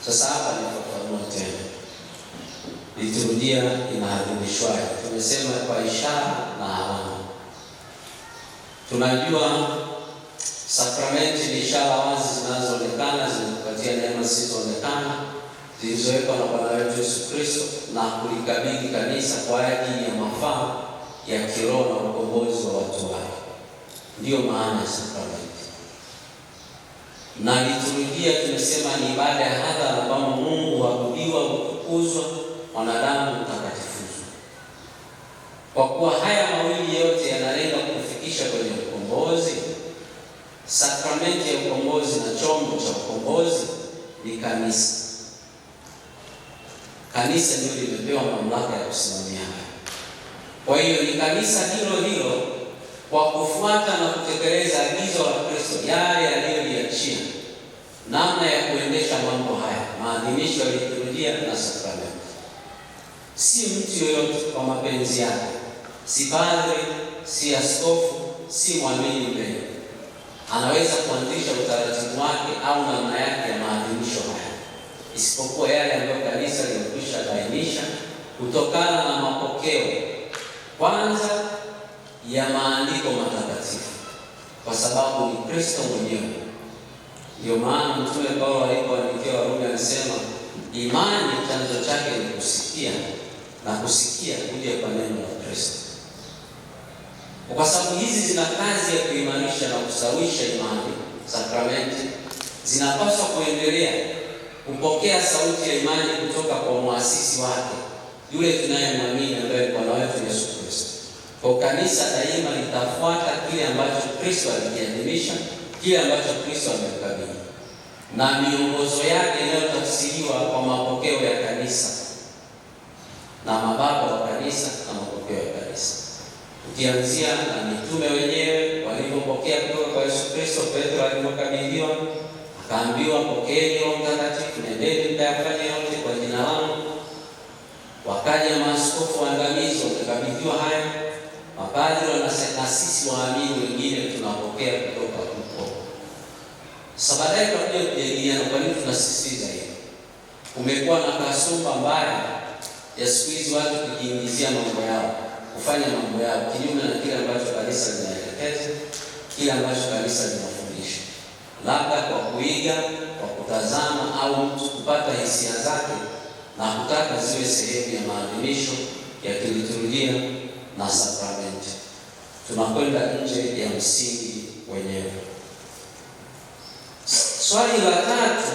Sasa hapa nifafanua tena. Liturujia inaadhimishwaje? Tumesema kwa ishara na alama. Tunajua sakramenti ni ishara wazi zinazoonekana, zinatupatia neema zisizoonekana, zilizowekwa na Bwana wetu Yesu Kristo na kulikabidhi kanisa kwa ajili ya mafaa ya kiroho na ukombozi wa watu wake. Ndiyo maana ya sakramenti. Na liturujia tumesema ni ibada ya hadhara ambamo Mungu huabudiwa, hutukuzwa, wanadamu hutakatifushwa. Kwa kuwa haya mawili yote yanalenga kufikisha kwenye ukombozi, sakramenti ya ukombozi na chombo cha ukombozi ni kanisa. Kanisa ndio limepewa mamlaka ya kusimamia haya. Kwa hiyo ni kanisa hilo hilo, kwa kufuata na kutekeleza agizo la Kristo, yale yaliyoliachia namna ya kuendesha mambo haya, maadhimisho ya liturujia na sakramenti. Si mtu yoyote kwa mapenzi yake, si padre, si askofu, si mwamini mbele, anaweza kuanzisha utaratibu wake au namna yake ya maadhimisho haya, isipokuwa yale ambayo kanisa limekwisha bainisha kutokana na mapokeo kwanza ya maandiko matakatifu, kwa sababu ni Kristo mwenyewe. Ndio maana Mtume Paulo alipoandikia Warumi alisema imani chanzo chake ni kusikia, na kusikia kuja kwa neno la Kristo. Kwa sababu hizi zina kazi ya kuimarisha na kusawisha imani, sakramenti zinapaswa kuendelea kupokea sauti ya imani kutoka kwa muasisi wake, yule tunayemwamini ambaye Bwana wetu Yesu Kristo. Kwa kanisa daima litafuata kile ambacho Kristo alikiadhimisha, kile ambacho Kristo amekabidhi, na miongozo yake inayotafsiriwa kwa mapokeo ya kanisa na mababa wa kanisa na mapokeo ya kanisa, ukianzia na mitume wenyewe walivyopokea kutoka kwa Yesu Kristo. Petro alipokabidhiwa akaambiwa, pokeeni Roho Mtakatifu, nendeni mkayafanye yote kwa jina langu. Wakaja maaskofu waandamizi wakakabidhiwa haya, mapadri na sisi waamini wengine tunapokea kutoka huko. Sasa baadaye tutakuja kujadiliana kwa nini tunasisitiza hivi. Kumekuwa na kasumba mbaya ya siku hizi watu kujiingizia mambo yao, kufanya mambo yao kinyume na kile ambacho kanisa linaelekeza, kile ambacho kanisa linafundisha, labda kwa kuiga, kwa kutazama au mtu kupata hisia zake na kutaka ziwe sehemu ya maadhimisho ya kiliturujia na sakramenti. Tunakwenda nje ya msingi wenyewe. Swali la tatu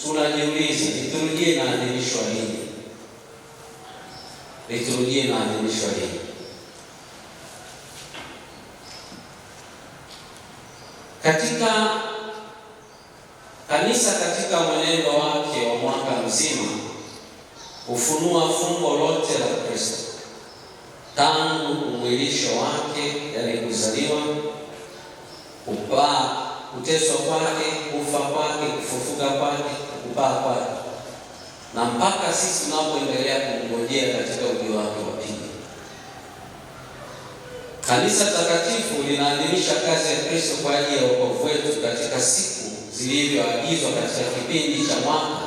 tunajiuliza, liturujia inaadhimishwa lini? Liturujia inaadhimishwa lini? Katika kanisa, katika mwenendo wake wa mwaka mzima, hufunua fumbo lote la Kristo, tangu umwilisho wake, yaani kuzaliwa, kuteswa kwake, kufa kwake, kufufuka kwake, kupaa kwake, na mpaka sisi tunapoendelea kumngojea katika ujio wake wa pili. Kanisa takatifu linaadhimisha kazi ya Kristo kwa ajili ya wokovu wetu katika siku zilivyoagizwa katika kipindi cha mwaka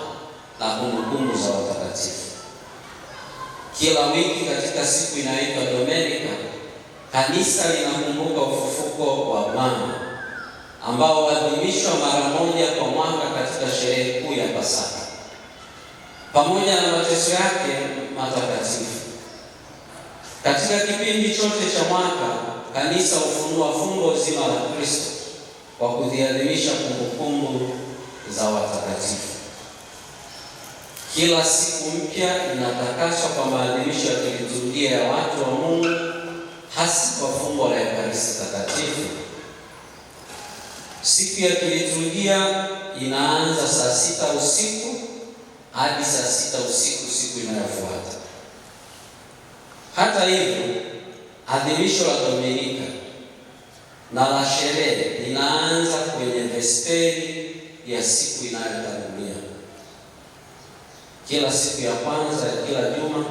na kumbukumbu za watakatifu. Kila wiki katika siku inaitwa Domenica, kanisa linakumbuka ufufuko wa Bwana ambao huadhimishwa mara moja kwa mwaka katika sherehe kuu ya Pasaka, pamoja na mateso yake matakatifu. Katika kipindi chote cha mwaka, kanisa hufunua fumbo zima la Kristo kwa kuziadhimisha kumbukumbu za watakatifu. Kila siku mpya inatakaswa kwa maadhimisho ya kiliturujia ya watu wa Mungu, hasa kwa fumbo la Ekaristi Takatifu. Siku ya kiliturujia inaanza saa 6 usiku hadi saa 6 usiku siku inayofuata. Hata hivyo, adhimisho la Dominika na la sherehe linaanza kwenye vesperi ya siku inayotangulia. Kila siku ya kwanza ya kila juma,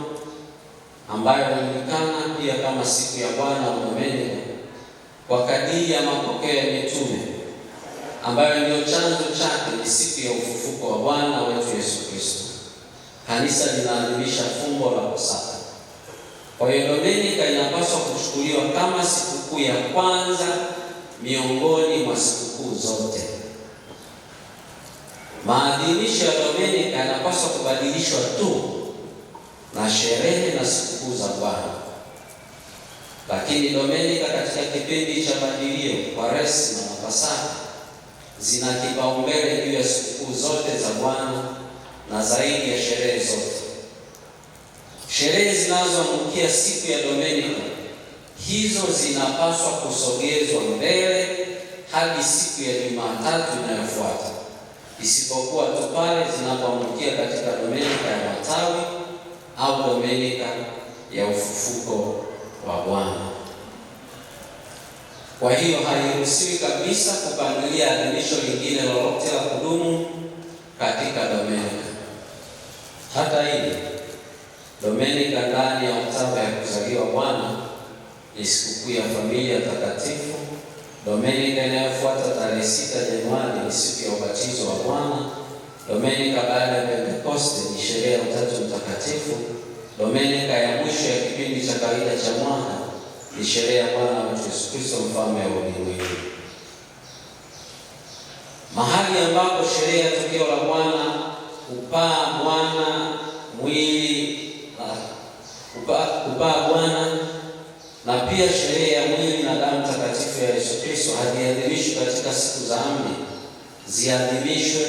ambayo inajulikana pia kama siku ya Bwana au Domenica, kwa kadiri ya mapokeo ya mitume, ambayo ndio chanzo chake ni siku ya ufufuko wa Bwana wetu Yesu kanisa linaadhimisha fumbo la Pasaka. Kwa hiyo Domenica inapaswa kuchukuliwa kama sikukuu ya kwanza miongoni mwa sikukuu zote. Maadhimisho ya Domenica yanapaswa kubadilishwa tu na sherehe na sikukuu za Bwana. Lakini Domenica katika kipindi cha Majilio, Kwaresma na Pasaka zina kipaumbele juu ya sikukuu zote za Bwana na zaidi ya sherehe zote. Sherehe zinazoamkia siku ya Domenica hizo zinapaswa kusogezwa mbele hadi siku ya Jumatatu inayofuata, isipokuwa tu pale zinapoamkia katika Domenica ya Matawi au Domenica ya ufufuko wa Bwana. Kwa hiyo hairuhusiwi kabisa kupangilia adhimisho lingine lolote la kudumu katika Domenica. Hata hivyo, Domenica ndani ya Oktoba ya kuzaliwa Bwana ni sikukuu ya familia takatifu. Domenica inayofuata tarehe 6 Januari ni siku ya ubatizo wa Bwana. Domenica baada ya Pentekoste ni sherehe ya Utatu Mtakatifu. Domenica ya mwisho ya kipindi cha kawaida cha mwaka ni sherehe ya Bwana wetu Yesu Kristo, mfalme wa ulimwengu. Mahali ambapo sherehe ya tokeo la Bwana, upaa Bwana mwili upaa Bwana na pia sherehe ya mwili na damu takatifu ya Yesu Kristo haziadhimishwi katika siku za amri, ziadhimishwe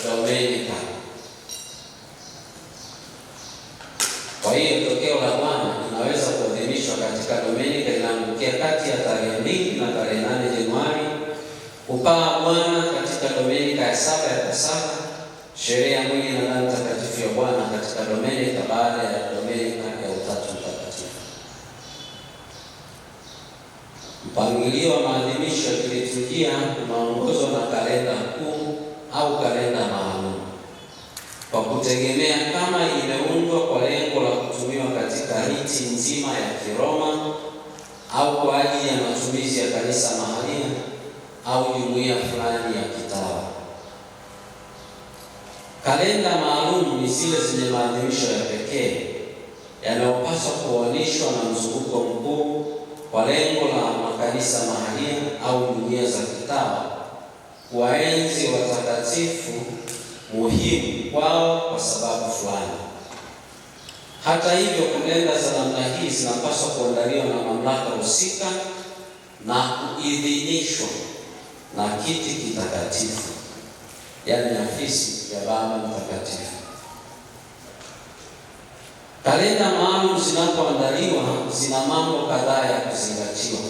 Domenica. Kwa hiyo tokeo la Bwana linaweza kuadhimishwa katika Domenica inaangukia kati ya tarehe 2 na tarehe 8 Januari, upaa Bwana katika Domenica ya 7 ya Pasaka, sherehe ya mwili na damu takatifu ya Bwana katika Domenica baada ya Domenica ya Utatu Mtakatifu. Mpangilio wa maadhimisho ya kiliturujia unaongozwa na kalenda kuu au kalenda maalum, kwa kutegemea kama imeundwa kwa lengo la kutumiwa katika riti nzima ya Kiroma au kwa ajili ya matumizi ya kanisa mahalia au jumuiya fulani ya kitawa. Kalenda maalum ni zile zenye maadhimisho ya pekee yanayopaswa kuoneshwa na mzunguko mkuu kwa lengo la makanisa mahalia au jumuiya za kitawa kuwaenzi watakatifu muhimu kwao kwa sababu fulani. Hata hivyo, kalenda za namna hii zinapaswa kuandaliwa na mamlaka husika na kuidhinishwa na kiti kitakatifu, yaani afisi ya Baba Mtakatifu. Kalenda maalum zinapoandaliwa zina mambo kadhaa ya kuzingatiwa.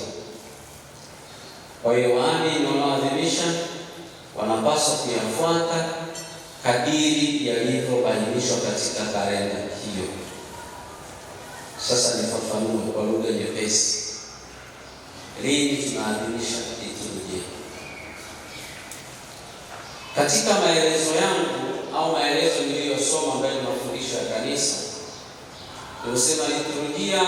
Kwa hiyo waamini wanaoadhimisha wanapaswa kuyafuata kadiri yalivyobainishwa katika kalenda hiyo. Sasa nifafanue kwa lugha nyepesi. Lini tunaadhimisha liturujia? Katika maelezo yangu au maelezo niliyosoma mbele ya mafundisho ya kanisa, nilisema liturujia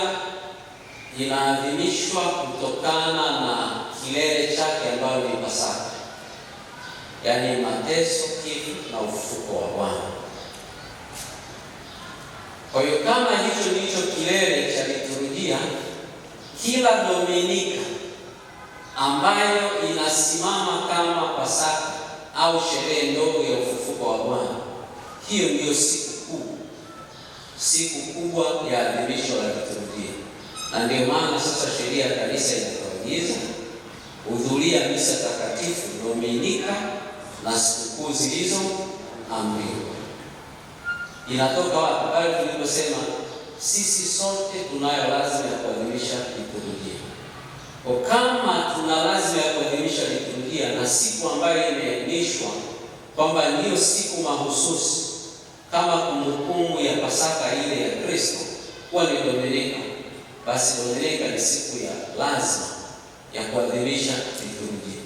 inaadhimishwa kutokana na kilele chake ambayo ni Pasaka, yaani mateso, kifo na ufufuko wa Bwana. Kwa hiyo kama hicho ndicho kilele cha liturujia, kila Domenica ambayo inasimama kama Pasaka au sherehe ndogo ya ufufuko wa Bwana, hiyo ndiyo siku kubwa ya adhimisho la liturujia. Na ndio maana sasa sheria ya kanisa inatuagiza hudhuria misa takatifu Domenica na sikukuu zilizoamriwa. Inatoka wapi? Pale tuliposema sisi sote tunayo lazima ya kuadhimisha liturujia. Kwa kama tuna lazima ya kuadhimisha liturujia na siku ambayo imeainishwa kwamba ndiyo siku mahususi kama kumbukumbu ya Pasaka ile ya Kristo kuwa ni Domenica, basi Domenica ni siku ya lazima ya kuadhimisha liturujia.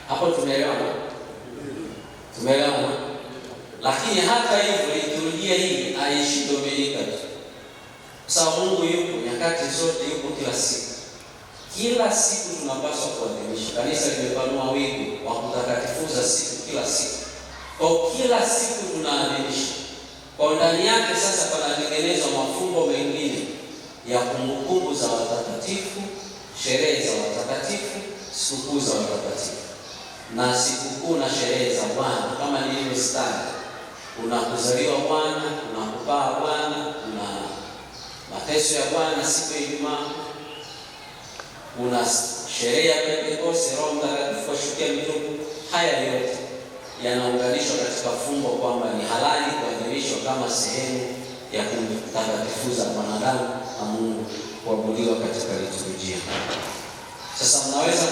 Hapo tumeelewana? Tumeelewana? Lakini hata hivyo liturujia hii haishi Domenica tu. Sababu Mungu yuko nyakati zote, yuko kila siku. Kila siku tunapaswa kuadhimisha. Kanisa limepanua wigo wa kutakatifuza siku kila siku. Kwa kila siku tunaadhimisha. Kwa ndani yake sasa panatengenezwa mafumbo mengine ya kumbukumbu za watakatifu, sherehe za watakatifu, sikukuu za watakatifu na sikukuu na sherehe za Bwana. Kama nilivyostaja, kuna kuzaliwa Bwana, kuna kupaa Bwana, kuna mateso ya Bwana siku ya Ijumaa, kuna sherehe ya Pentekoste, Roho Mtakatifu ashukia mitume. Haya yote yanaunganishwa katika fumbo kwamba ni halali kuadhimishwa kama sehemu ya kumtakatifuza mwanadamu na Mungu, kuabudiwa katika liturujia. Sasa mnaweza